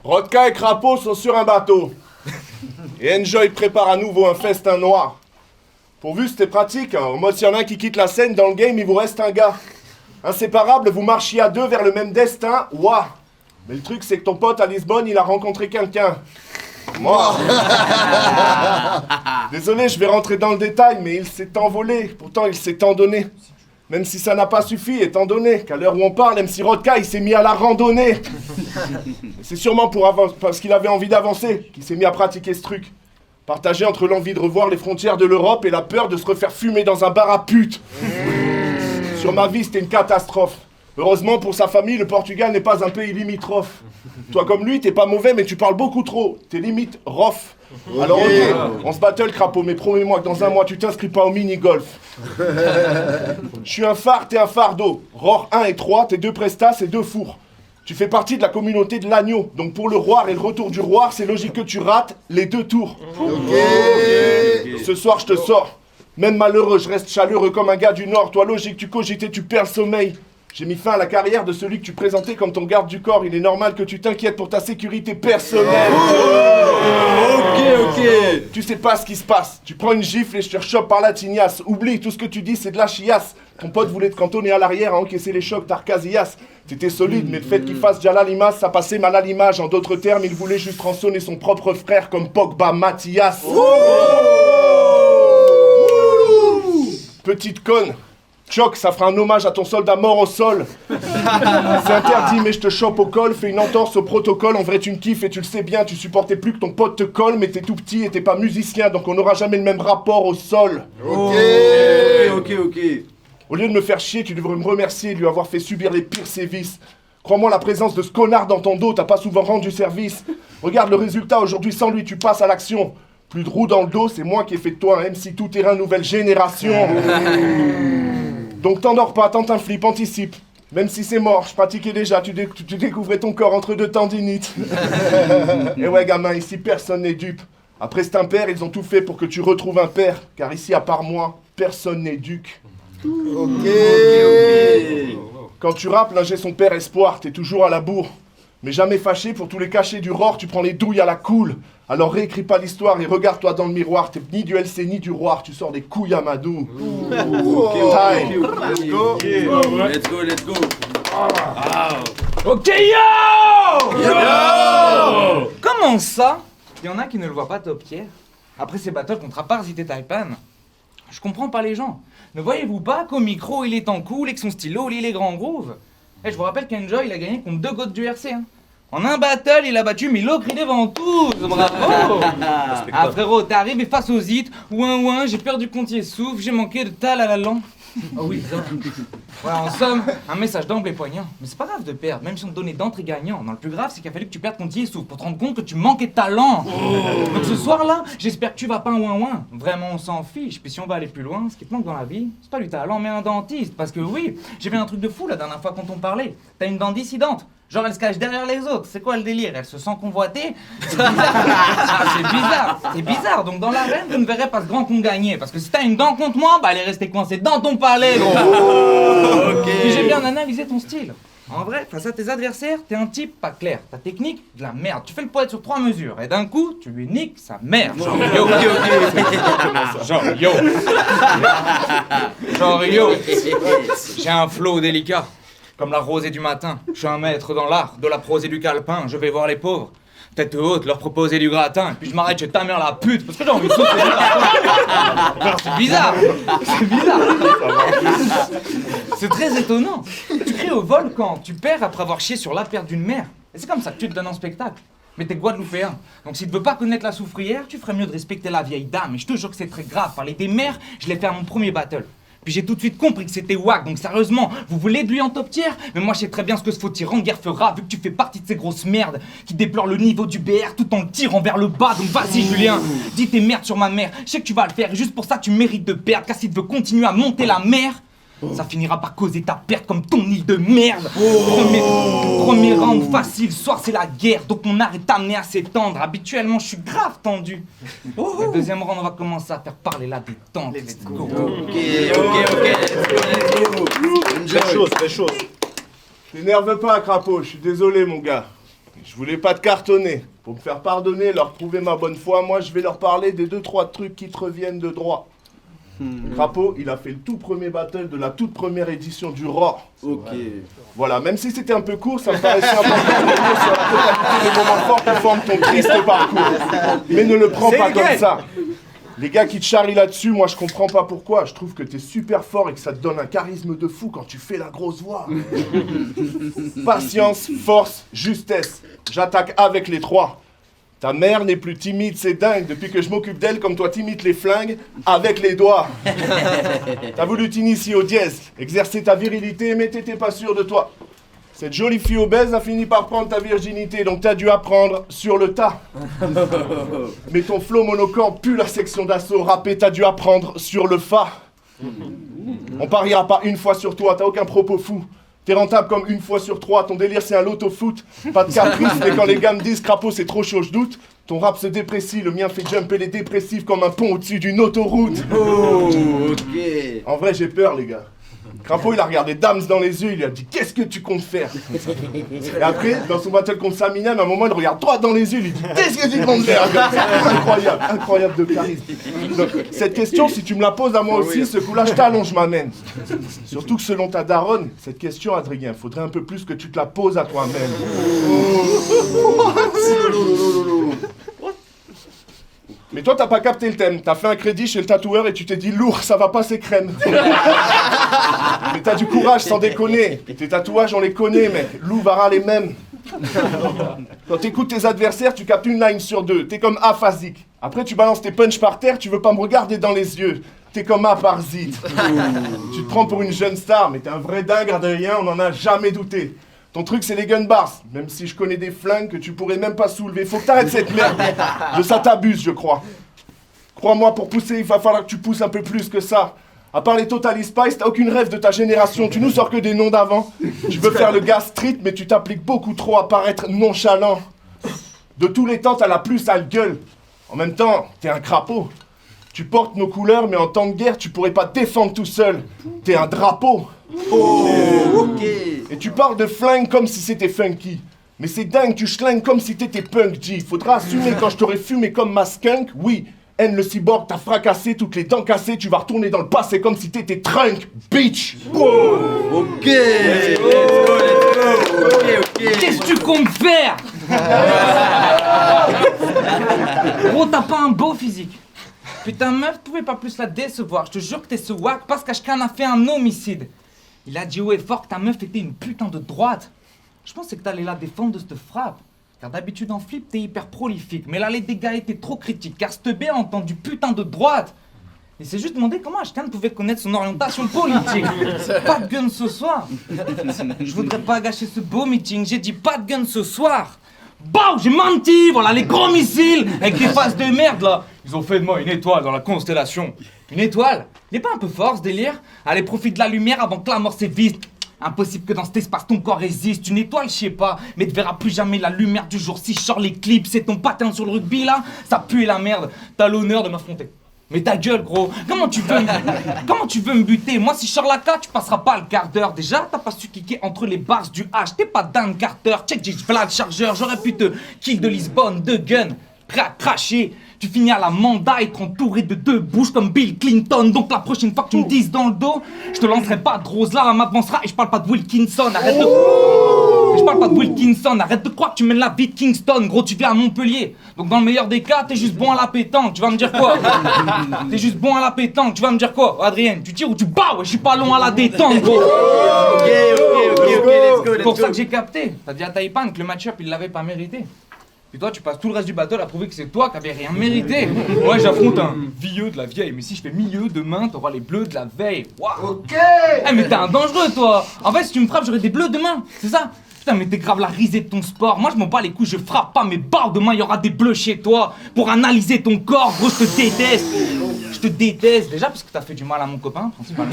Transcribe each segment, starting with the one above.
Rodka et Crapaud sont sur un bateau. Et Enjoy prépare à nouveau un festin noir. Pourvu c'était pratique, hein. En mode s'il y en a un qui quitte la scène, dans le game, il vous reste un gars. Inséparables, vous marchiez à deux vers le même destin, ouah. Mais le truc, c'est que ton pote à Lisbonne, il a rencontré quelqu'un. Moi. Désolé, je vais rentrer dans le détail, mais il s'est envolé. Pourtant, il s'est tant donné. Même si ça n'a pas suffi, étant donné qu'à l'heure où on parle, MC Rodka, il s'est mis à la randonnée. C'est sûrement parce qu'il avait envie d'avancer qu'il s'est mis à pratiquer ce truc. Partagé entre l'envie de revoir les frontières de l'Europe et la peur de se refaire fumer dans un bar à pute. Sur ma vie, c'était une catastrophe. Heureusement pour sa famille, le Portugal n'est pas un pays limitrophe. Toi comme lui, t'es pas mauvais, mais tu parles beaucoup trop. T'es limite rough. Alors ok, on se battle, Crapaud, mais promets-moi que dans un mois, tu t'inscris pas au mini-golf. Je suis un phare, t'es un fardeau. Roar 1 et 3, t'es deux prestats, c'est deux fours. Tu fais partie de la communauté de l'agneau. Donc pour le roi et le retour du roi, c'est logique que tu rates les deux tours. Ce soir, je te sors. Même malheureux, je reste chaleureux comme un gars du Nord. Toi, logique, tu cogites et tu perds le sommeil. J'ai mis fin à la carrière de celui que tu présentais comme ton garde du corps. Il est normal que tu t'inquiètes pour ta sécurité personnelle. Ok. Tu sais pas ce qui se passe. Tu prends une gifle et je te rechoppe par la tignasse. Oublie, tout ce que tu dis, c'est de la chiasse. Ton pote voulait te cantonner à l'arrière à encaisser les chocs d'Arcasias. T'étais solide, mais le fait qu'il fasse Jalal Limas, ça passait mal à l'image. En d'autres termes, il voulait juste rançonner son propre frère comme Pogba Mathias. Petite conne. Choc, ça fera un hommage à ton soldat mort au sol. C'est interdit, mais je te chope au col. Fais une entorse au protocole. En vrai, tu me kiffes et tu le sais bien. Tu supportais plus que ton pote te colle, mais t'es tout petit et t'es pas musicien, donc on n'aura jamais le même rapport au sol. Ok. Au lieu de me faire chier, tu devrais me remercier de lui avoir fait subir les pires sévices. Crois-moi, la présence de ce connard dans ton dos t'a pas souvent rendu service. Regarde le résultat, aujourd'hui sans lui, tu passes à l'action. Plus de roues dans le dos, c'est moi qui ai fait de toi un MC tout-terrain nouvelle génération. Donc t'endors pas, tente un flip, anticipe. Même si c'est mort, je pratiquais déjà, tu découvrais ton corps entre deux tendinites. Et ouais gamin, ici personne n'est dupe. Après c'est un père, ils ont tout fait pour que tu retrouves un père. Car ici, à part moi, personne n'est duc. Ok. Quand tu rappes, l'ingé son père espoir, t'es toujours à la bourre. Mais jamais fâché, pour tous les cachets du Roar, tu prends les douilles à la cool. Alors réécris pas l'histoire et regarde-toi dans le miroir. T'es ni du LC ni du Roar, tu sors des couilles à Madou. Time. Let's go. Ok, yo! Comment ça? Il y en a qui ne le voient pas, Top Tier. Après ces battles contre Aparzit et Taipan, je comprends pas les gens. Ne voyez-vous pas qu'au micro il est en cool et que son stylo lit les grands grooves? Et je vous rappelle qu'Enjoy il a gagné contre deux goats du RC. Hein. En un battle, il a battu Milokri devant tous. Bravo! Ah frérot, t'es arrivé face aux hits. Ouin, j'ai perdu comptier souffle, j'ai manqué de tal à la langue. Oh oui, ça. Ouais, en somme, un message d'emblée poignant. Mais c'est pas grave de perdre, même si on te donnait d'entrée gagnant. Non, le plus grave, c'est qu'il a fallu que tu perdes ton souffle pour te rendre compte que tu manquais de talent. Donc ce soir-là, j'espère que tu vas pas un ouin. Vraiment, on s'en fiche. Puis si on va aller plus loin, ce qui te manque dans la vie, c'est pas du talent, mais un dentiste. Parce que oui, j'ai vu un truc de fou la dernière fois quand on parlait. T'as une dent dissidente. Genre elle se cache derrière les autres, c'est quoi le délire? Elle se sent convoitée? C'est bizarre. C'est bizarre, donc dans l'arène, je ne verrai pas ce grand con gagner. Parce que si t'as une dent contre moi, bah elle est restée coincée dans ton palais, gros. Puis j'ai bien analysé ton style. En vrai, face à tes adversaires, t'es un type pas clair. Ta technique, de la merde. Tu fais le poète sur 3 mesures, et d'un coup, tu lui niques sa mère. Genre yo. Genre yo. J'ai un flow délicat. Comme la rosée du matin, je suis un maître dans l'art de la prose et du calepin. Je vais voir les pauvres, tête haute, leur proposer du gratin. Puis je m'arrête chez ta mère la pute, parce que j'ai envie de sauter. C'est bizarre. C'est très étonnant. Tu cries au volcan, tu perds après avoir chié sur la perte d'une mère. Et c'est comme ça que tu te donnes en spectacle. Mais t'es guadeloupéen. Donc si tu veux pas connaître la soufrière, tu ferais mieux de respecter la vieille dame. Et je te jure que c'est très grave. Parler des mères, je l'ai fait à mon premier battle. Puis j'ai tout de suite compris que c'était wack, donc sérieusement, vous voulez de lui en top tier? Mais moi je sais très bien ce que ce faux tyran guerre fera, vu que tu fais partie de ces grosses merdes qui déplorent le niveau du BR tout en le tirant vers le bas. Donc vas-y Julien, dis tes merdes sur ma mère, je sais que tu vas le faire, et juste pour ça tu mérites de perdre, car si tu veux continuer à monter la mer, ça finira par causer ta perte comme ton île de merde. Premier round facile, soir c'est la guerre, donc mon art est amené à s'étendre. Habituellement je suis grave tendu. Le deuxième round on va commencer à faire parler la détente. Let's go. Ok. Très chaud. T'énerve pas, Crapaud, je suis désolé mon gars. je voulais pas te cartonner. Pour me faire pardonner, leur prouver ma bonne foi, moi je vais leur parler des 2-3 trucs qui te reviennent de droit. Crapaud, il a fait le tout premier battle de la toute première édition du Raw. Ok. Voilà, même si c'était un peu court, ça me paraissait important de revenir sur la totalité des moments forts qui forment ton triste parcours. Mais ne le prends pas comme ça. Les gars qui te charrient là-dessus, moi je comprends pas pourquoi. Je trouve que t'es super fort et que ça te donne un charisme de fou quand tu fais la grosse voix. Patience, force, justesse. J'attaque avec les 3. Ta mère n'est plus timide, c'est dingue. Depuis que je m'occupe d'elle, comme toi t'imites les flingues, avec les doigts. T'as voulu t'initier au dièse, exercer ta virilité, mais t'étais pas sûr de toi. Cette jolie fille obèse a fini par prendre ta virginité, donc t'as dû apprendre sur le tas. Mais ton flow monocorde pue la section d'assaut, rappé, t'as dû apprendre sur le fa. On pariera pas une fois sur toi, t'as aucun propos fou. T'es rentable comme une fois sur 3, ton délire c'est un loto-foot. Pas de caprice, mais quand les gars me disent crapaud c'est trop chaud, je doute. Ton rap se déprécie, le mien fait jumper les dépressifs comme un pont au-dessus d'une autoroute. Oh, ok. En vrai j'ai peur les gars. Crapaud il a regardé Dams dans les yeux, il lui a dit qu'est-ce que tu comptes faire? Et après, dans son battle contre Saminem, à un moment il regarde droit dans les yeux, il lui dit qu'est-ce que tu comptes faire? Incroyable, incroyable de charisme. Donc cette question, si tu me la poses à moi aussi, ce coup-là je t'allonge ma main. Surtout que selon ta daronne, cette question Adrien, faudrait un peu plus que tu te la poses à toi-même. Mais toi, t'as pas capté le thème. T'as fait un crédit chez le tatoueur et tu t'es dit lourd, ça va pas, c'est crème. Mais t'as du courage, sans déconner. Et tes tatouages, on les connaît, mec. Lou, Vara, les mêmes. Quand t'écoutes tes adversaires, tu captes une line sur 2. T'es comme aphasique. Après, tu balances tes punchs par terre, tu veux pas me regarder dans les yeux. T'es comme aparzite. Tu te prends pour une jeune star, mais t'es un vrai dingue, Adrien, on en a jamais douté. Ton truc c'est les gun bars, même si je connais des flingues que tu pourrais même pas soulever. Faut que t'arrêtes cette merde. De ça t'abuses, je crois. Crois-moi, pour pousser, il va falloir que tu pousses un peu plus que ça. À part les Total Spice, t'as aucune rêve de ta génération. Tu nous sors que des noms d'avant. Tu veux faire le gars street, mais tu t'appliques beaucoup trop à paraître nonchalant. De tous les temps, t'as la plus sale gueule. En même temps, t'es un crapaud. Tu portes nos couleurs, mais en temps de guerre, tu pourrais pas te défendre tout seul. T'es un drapeau. Oh, ok. Et tu parles de flingue comme si c'était funky. Mais c'est dingue, tu schlingues comme si t'étais punk, G. Faudra assumer quand je t'aurais fumé comme ma skunk. Oui, N le cyborg, t'as fracassé, toutes les dents cassées. Tu vas retourner dans le passé comme si t'étais trunk, bitch. Oh, ok. Let's go, let's go. Ok, ok. Qu'est-ce que tu comptes faire? Gros, t'as pas un beau physique. Putain, meuf, pouvais pas plus la décevoir. Je te jure que t'es ce wack parce qu'Ashkan a fait un homicide. Il a dit haut et fort que ta meuf était une putain de droite. Je pensais que t'allais la défendre de cette frappe. Car d'habitude en flip, t'es hyper prolifique. Mais là, les dégâts étaient trop critiques. Car cette B a entendu putain de droite. Il s'est juste demandé comment Ashkan pouvait connaître son orientation politique. Pas de gun ce soir. Je voudrais pas gâcher ce beau meeting. J'ai dit pas de gun ce soir. Bah, j'ai menti, voilà les gros missiles avec des faces de merde là. Ils ont fait de moi une étoile dans la constellation. Une étoile? Il est pas un peu fort ce délire? Allez, profite de la lumière avant que la mort s'évise. Impossible que dans cet espace ton corps résiste. Une étoile, je sais pas, mais tu verras plus jamais la lumière du jour. Si je sors les clips, c'est ton patin sur le rugby là, ça pue la merde. T'as l'honneur de m'affronter. Mais ta gueule gros, comment tu veux me buter? Moi si je sors la carte, tu passeras pas le quart d'heure. Déjà t'as pas su kicker entre les bars du H. T'es pas Dan Carter, check j'ai flag chargeur. J'aurais pu te kill de Lisbonne, de gun, prêt à cracher. Tu finis à la mandat, être entouré de 2 bouches comme Bill Clinton. Donc la prochaine fois que tu me dises dans le dos, je te lancerai pas de rose là, on m'avancera. Et je parle pas de Wilkinson, arrête de... Je parle pas de Wilkinson, arrête de croire que tu mènes la vie de Kingston. Gros, tu viens à Montpellier. Donc dans le meilleur des cas, t'es juste bon à la pétanque. Tu vas me dire quoi? T'es juste bon à la pétanque. Tu vas me dire quoi? Adrien, tu tires ou tu bats? Ouais, je suis pas long à la détente, gros. Ok, let's go. C'est pour ça que j'ai capté. T'as dit à Taipan que le match-up, il l'avait pas mérité. Et toi, tu passes tout le reste du battle à prouver que c'est toi qui avais rien mérité. Ouais, j'affronte un vieux de la vieille. Mais si je fais milieu, demain, t'auras les bleus de la veille. Waouh. Ok. Eh, mais t'es un dangereux, toi. En fait, si tu me frappes, j'aurai des bleus demain. C'est ça? Putain, mais t'es grave la risée de ton sport. Moi, je m'en bats les couilles, je frappe pas, mais barre demain, il y aura des bleus chez toi. Pour analyser ton corps, gros, je te déteste. Je te déteste. Déjà, parce que t'as fait du mal à mon copain, principalement.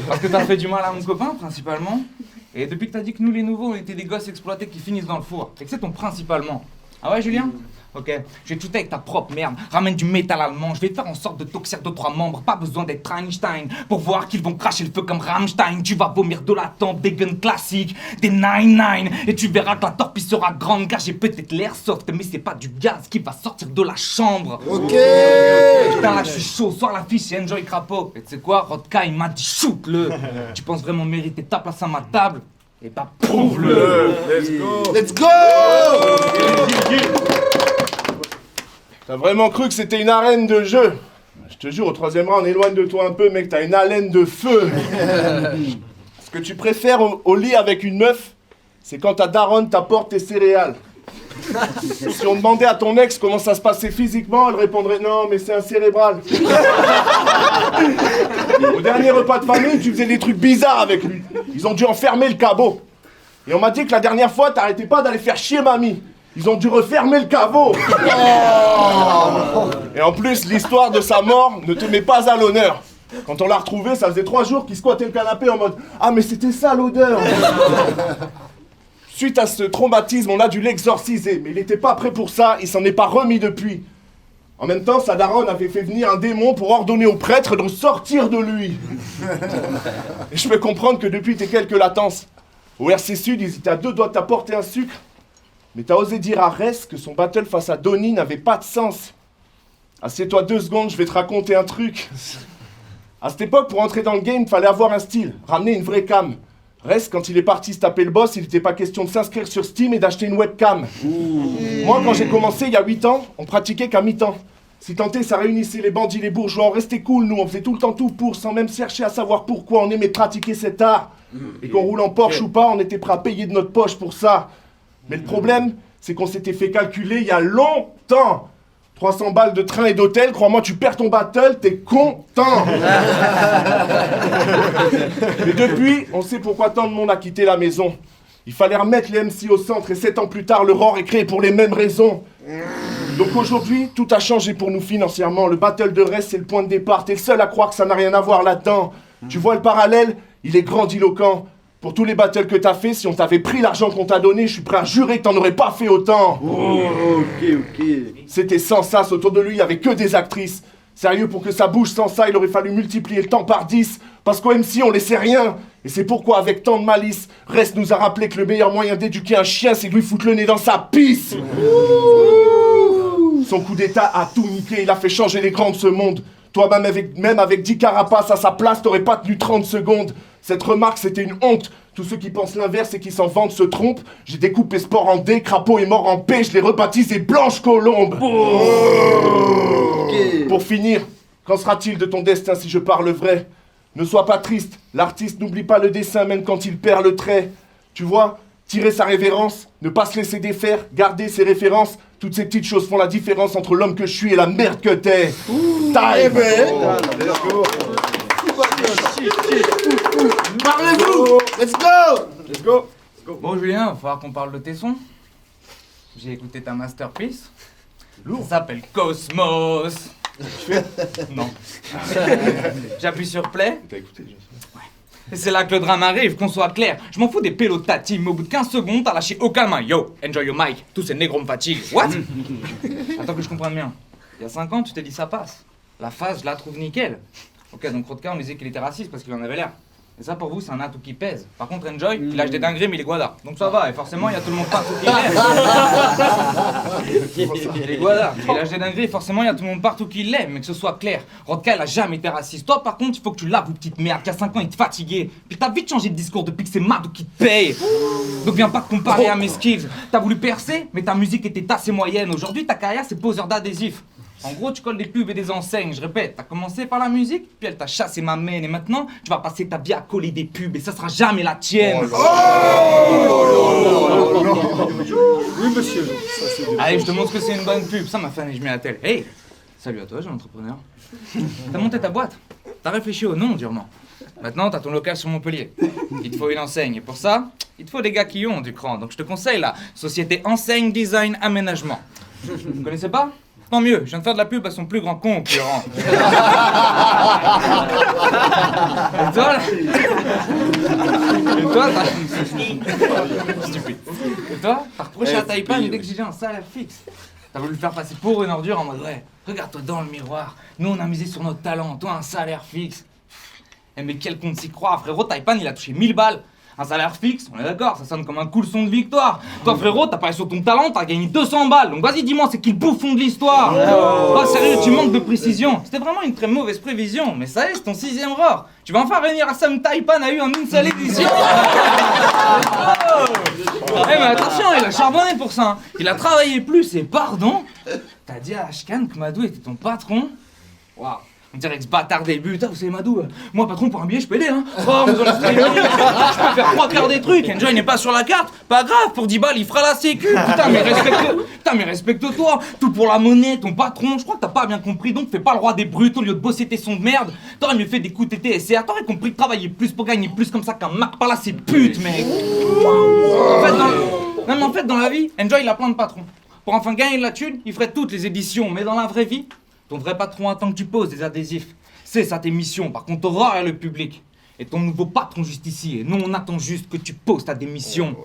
Parce que t'as fait du mal à mon copain, principalement. Et depuis que t'as dit que nous, les nouveaux, on était des gosses exploités qui finissent dans le four. Et que c'est ton principalement. Ah ouais, Julien? Ok, je vais te shooter avec ta propre merde. Ramène du métal allemand, je vais faire en sorte de toxer 2-3 membres. Pas besoin d'être Einstein pour voir qu'ils vont cracher le feu comme Rammstein. Tu vas vomir de la tempe, des guns classiques, des 9-9. Et tu verras que la torpille sera grande car j'ai peut-être l'airsoft, mais c'est pas du gaz qui va sortir de la chambre. Ok. Putain là je suis chaud, sors la fiche et enjoy crapaud. Et tu sais quoi, Rodka il m'a dit shoot-le. Tu penses vraiment mériter ta place à ma table? Et bah prouve-le. Let's go. T'as vraiment cru que c'était une arène de jeu? Je te jure, au 3e round, éloigne de toi un peu, mec, t'as une haleine de feu. Ce que tu préfères au lit avec une meuf, c'est quand ta daronne t'apporte tes céréales. Si on demandait à ton ex comment ça se passait physiquement, elle répondrait non, mais c'est un cérébral. Au dernier repas de famille, tu faisais des trucs bizarres avec lui. Ils ont dû enfermer le caveau. Et on m'a dit que la dernière fois, t'arrêtais pas d'aller faire chier mamie. Ils ont dû refermer le caveau. Et en plus, l'histoire de sa mort ne te met pas à l'honneur. Quand on l'a retrouvé, ça faisait 3 jours qu'il squattait le canapé en mode « Ah, mais c'était ça l'odeur !» Suite à ce traumatisme, on a dû l'exorciser. Mais il n'était pas prêt pour ça, il s'en est pas remis depuis. En même temps, sa daronne avait fait venir un démon pour ordonner au prêtre de sortir de lui. Et je peux comprendre que depuis tes quelques latences, au RC Sud, ils étaient à 2 doigts de t'apporter un sucre. Mais t'as osé dire à Rest que son battle face à Donnie n'avait pas de sens. Assieds-toi 2 secondes, je vais te raconter un truc. À cette époque, pour entrer dans le game, fallait avoir un style, ramener une vraie cam. Reste, quand il est parti se taper le boss, il n'était pas question de s'inscrire sur Steam et d'acheter une webcam. Moi, quand j'ai commencé il y a 8 ans, on pratiquait qu'à mi-temps. Si tant est, ça réunissait les bandits, les bourgeois, on restait cool, nous, on faisait tout le temps tout pour, sans même chercher à savoir pourquoi on aimait pratiquer cet art. Et qu'on roule en Porsche ou pas, on était prêt à payer de notre poche pour ça. Mais le problème, c'est qu'on s'était fait calculer il y a longtemps. 300 balles de train et d'hôtel, crois-moi, tu perds ton battle, t'es content. Mais depuis, on sait pourquoi tant de monde a quitté la maison. Il fallait remettre les MC au centre et 7 ans plus tard, le ROR est créé pour les mêmes raisons. Donc aujourd'hui, tout a changé pour nous financièrement. Le battle de Rest, c'est le point de départ. T'es le seul à croire que ça n'a rien à voir là-dedans. Tu vois le parallèle? Il est grandiloquent. Pour tous les battles que t'as fait, si on t'avait pris l'argent qu'on t'a donné, je suis prêt à jurer que t'en aurais pas fait autant. Oh, ok. C'était sans sas, autour de lui, il y avait que des actrices. Sérieux, pour que ça bouge sans ça, il aurait fallu multiplier le temps par 10. Parce qu'au MC, on laissait rien. Et c'est pourquoi, avec tant de malice, Rest nous a rappelé que le meilleur moyen d'éduquer un chien, c'est de lui foutre le nez dans sa pisse. Son coup d'état a tout niqué, il a fait changer les grands de ce monde. Toi, même avec 10 carapaces à sa place, t'aurais pas tenu 30 secondes. Cette remarque, c'était une honte. Tous ceux qui pensent l'inverse et qui s'en vantent se trompent. J'ai découpé Sport en D, Crapaud est mort en paix, je l'ai rebaptisé Blanche Colombe. Pour finir, qu'en sera-t-il de ton destin si je parle vrai? Ne sois pas triste, l'artiste n'oublie pas le dessin même quand il perd le trait. Tu vois, tirer sa révérence, ne pas se laisser défaire, garder ses références, toutes ces petites choses font la différence entre l'homme que je suis et la merde que t'es. Time. Parlez-vous. Let's go. Bon Julien, va falloir qu'on parle de tes sons. J'ai écouté ta masterpiece. Ça s'appelle Cosmos. Non. J'appuie sur play. T'as écouté, Et c'est là que le drame arrive, qu'on soit clair. Je m'en fous des pélotatis, mais au bout de 15 secondes, t'as lâché aucun main. Yo, enjoy your mic. Tous ces négros me fatiguent. What? Attends que je comprenne bien. Il y a 5 ans, tu t'es dit ça passe. La phase, je la trouve nickel. Ok, donc Rodka, on disait qu'il était raciste parce qu'il en avait l'air. Et ça, pour vous, c'est un atout qui pèse. Par contre, Enjoy, il lâche des dingueries, mais il est guada. Donc ça va, et forcément, il y a tout le monde partout qui l'aime. Il est guada. Il lâche des dingueries, et forcément, il y a tout le monde partout qui l'aime. Mais que ce soit clair, Rodka, il a jamais été raciste. Toi, par contre, il faut que tu laves une petite merde. Qu'à 5 ans, il te fatiguait. Puis t'as vite changé de discours depuis que c'est Mado qui te paye. Donc viens pas te comparer à mes skills. T'as voulu percer, mais ta musique était assez moyenne. Aujourd'hui, ta carrière, c'est poseur d'adhésif. En gros, tu colles des pubs et des enseignes. Je répète, t'as commencé par la musique, puis elle t'a chassé ma main. Et maintenant, tu vas passer ta vie à coller des pubs et ça sera jamais la tienne. Oui, monsieur. Allez, je te montre que c'est une bonne pub. Ça m'a fait un et je mets la telle. Hey, salut à toi, jeune entrepreneur. T'as monté ta boîte. T'as réfléchi au nom durement. Maintenant, t'as ton local sur Montpellier. Il te faut une enseigne. Et pour ça, il te faut des gars qui ont du cran. Donc je te conseille la société Enseigne Design Aménagement. Vous connaissez pas? Tant mieux, je viens de faire de la pub à son plus grand concurrent. Et toi, là? Et toi, t'as... Stupide. Et toi, t'as reproché à Taipan d'exiger un salaire fixe. T'as voulu le faire passer pour une ordure en mode ouais, regarde-toi dans le miroir. Nous on a misé sur notre talent, toi un salaire fixe. Eh mais quel compte s'y croire, frérot, Taipan il a touché 1000 balles. Un salaire fixe, on est d'accord, ça sonne comme un cool son de victoire. Toi frérot, t'as parlé sur ton talent, t'as gagné 200 balles. Donc vas-y dis-moi, c'est qui le bouffon de l'histoire? Oh sérieux, tu manques de précision. C'était vraiment une très mauvaise prévision. Mais ça y est, c'est ton 6ème roar. Tu vas enfin venir à Sam Taipan a eu en une seule édition. Eh mais attention, il a charbonné pour ça. Hein. Il a travaillé plus et pardon. T'as dit à Ashkan que Madou était ton patron? Waouh. On dirait que ce bâtard débute, vous savez Madou, moi patron pour un billet je peux aider hein. Oh mais je peux faire 3/4 des trucs, Enjoy n'est pas sur la carte, pas grave, pour 10 balles il fera la sécu, putain mais respecte-toi, tout pour la monnaie, ton patron, je crois que t'as pas bien compris donc fais pas le roi des brutes au lieu de bosser tes sons de merde, t'aurais mieux fait d'écouter tes SCA, t'aurais compris de travailler plus pour gagner plus comme ça qu'un Mac par là c'est pute mec. En fait dans la vie, Enjoy il a plein de patrons, pour enfin gagner de la thune, il ferait toutes les éditions, mais dans la vraie vie, ton vrai patron attend que tu poses des adhésifs. C'est ça tes missions, par contre Aurore est le public. Et ton nouveau patron juste ici. Et nous on attend juste que tu poses ta démission.